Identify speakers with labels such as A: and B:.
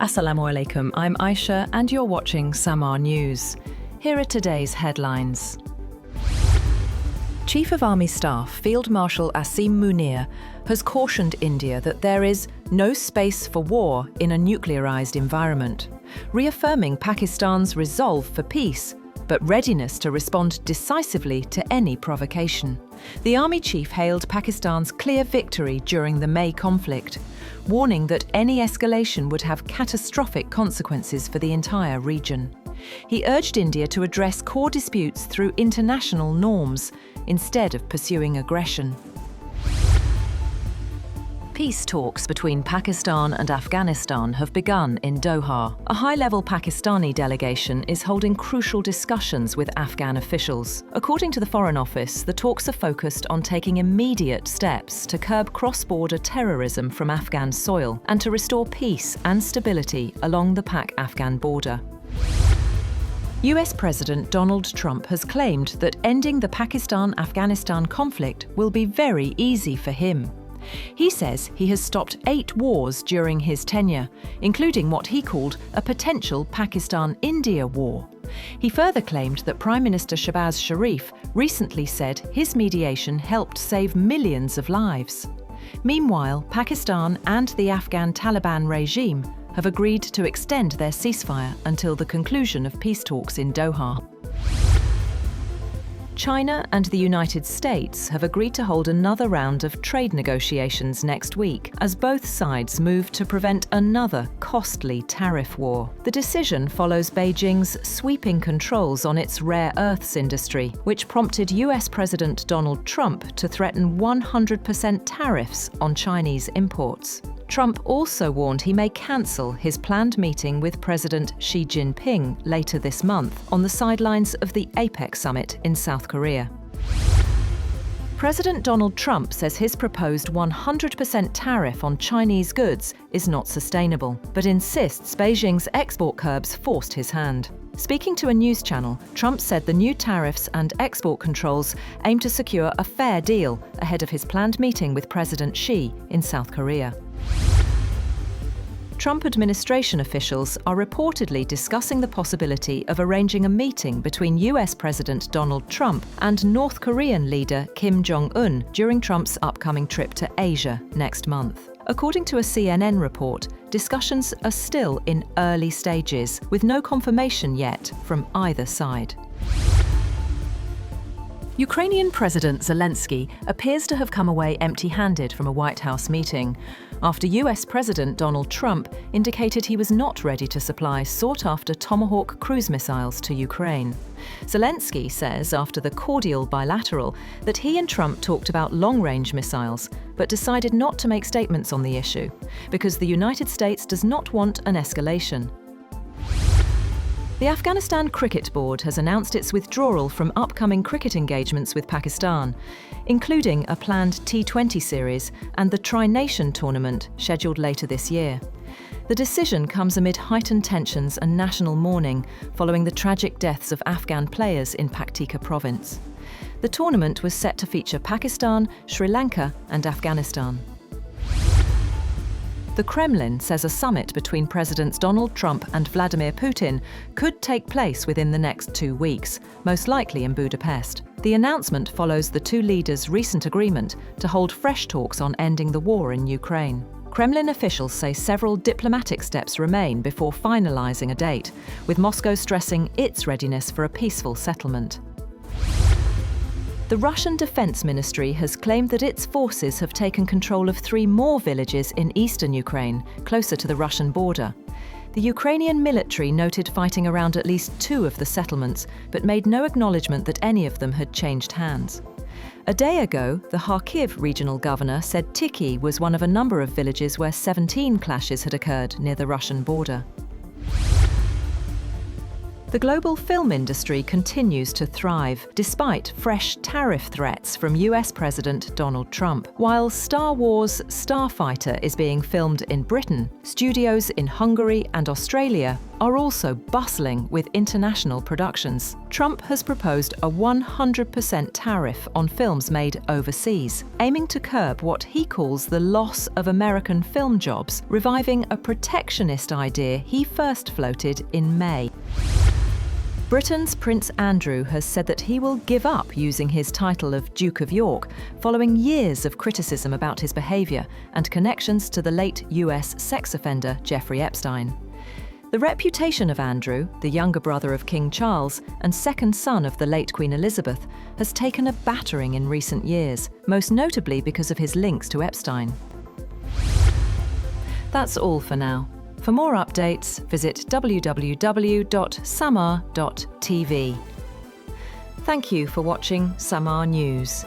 A: Assalamu alaikum, I'm Aisha and you're watching SAMAA News. Here are today's headlines. Chief of Army Staff Field Marshal Asim Munir has cautioned India that there is no space for war in a nuclearized environment, reaffirming Pakistan's resolve for peace but readiness to respond decisively to any provocation. The army chief hailed Pakistan's clear victory during the May conflict, warning that any escalation would have catastrophic consequences for the entire region. He urged India to address core disputes through international norms instead of pursuing aggression. Peace talks between Pakistan and Afghanistan have begun in Doha. A high-level Pakistani delegation is holding crucial discussions with Afghan officials. According to the Foreign Office, the talks are focused on taking immediate steps to curb cross-border terrorism from Afghan soil and to restore peace and stability along the Pak-Afghan border. US President Donald Trump has claimed that ending the Pakistan-Afghanistan conflict will be very easy for him. He says he has stopped 8 wars during his tenure, including what he called a potential Pakistan-India war. He further claimed that Prime Minister Shehbaz Sharif recently said his mediation helped save millions of lives. Meanwhile, Pakistan and the Afghan Taliban regime have agreed to extend their ceasefire until the conclusion of peace talks in Doha. China and the United States have agreed to hold another round of trade negotiations next week as both sides move to prevent another costly tariff war. The decision follows Beijing's sweeping controls on its rare earths industry, which prompted US President Donald Trump to threaten 100% tariffs on Chinese imports. Trump also warned he may cancel his planned meeting with President Xi Jinping later this month on the sidelines of the APEC summit in South Korea. President Donald Trump says his proposed 100% tariff on Chinese goods is not sustainable, but insists Beijing's export curbs forced his hand. Speaking to a news channel, Trump said the new tariffs and export controls aim to secure a fair deal ahead of his planned meeting with President Xi in South Korea. Trump administration officials are reportedly discussing the possibility of arranging a meeting between US President Donald Trump and North Korean leader Kim Jong-un during Trump's upcoming trip to Asia next month. According to a CNN report, discussions are still in early stages, with no confirmation yet from either side. Ukrainian President Zelenskyy appears to have come away empty-handed from a White House meeting after US President Donald Trump indicated he was not ready to supply sought-after Tomahawk cruise missiles to Ukraine. Zelenskyy says after the cordial bilateral that he and Trump talked about long-range missiles, but decided not to make statements on the issue because the United States does not want an escalation. The Afghanistan Cricket Board has announced its withdrawal from upcoming cricket engagements with Pakistan, including a planned T20 series and the Tri-Nation tournament scheduled later this year. The decision comes amid heightened tensions and national mourning following the tragic deaths of Afghan players in Paktika province. The tournament was set to feature Pakistan, Sri Lanka and Afghanistan. The Kremlin says a summit between Presidents Donald Trump and Vladimir Putin could take place within the next 2 weeks, most likely in Budapest. The announcement follows the two leaders' recent agreement to hold fresh talks on ending the war in Ukraine. Kremlin officials say several diplomatic steps remain before finalizing a date, with Moscow stressing its readiness for a peaceful settlement. The Russian Defense Ministry has claimed that its forces have taken control of 3 more villages in eastern Ukraine, closer to the Russian border. The Ukrainian military noted fighting around at least 2 of the settlements, but made no acknowledgement that any of them had changed hands. A day ago, the Kharkiv regional governor said Tiki was one of a number of villages where 17 clashes had occurred near the Russian border. The global film industry continues to thrive, despite fresh tariff threats from US President Donald Trump. While Star Wars Starfighter is being filmed in Britain, studios in Hungary and Australia are also bustling with international productions. Trump has proposed a 100% tariff on films made overseas, aiming to curb what he calls the loss of American film jobs, reviving a protectionist idea he first floated in May. Britain's Prince Andrew has said that he will give up using his title of Duke of York following years of criticism about his behaviour and connections to the late US sex offender Jeffrey Epstein. The reputation of Andrew, the younger brother of King Charles and second son of the late Queen Elizabeth, has taken a battering in recent years, most notably because of his links to Epstein. That's all for now. For more updates, visit www.SAMAA TV. Thank you for watching SAMAA News.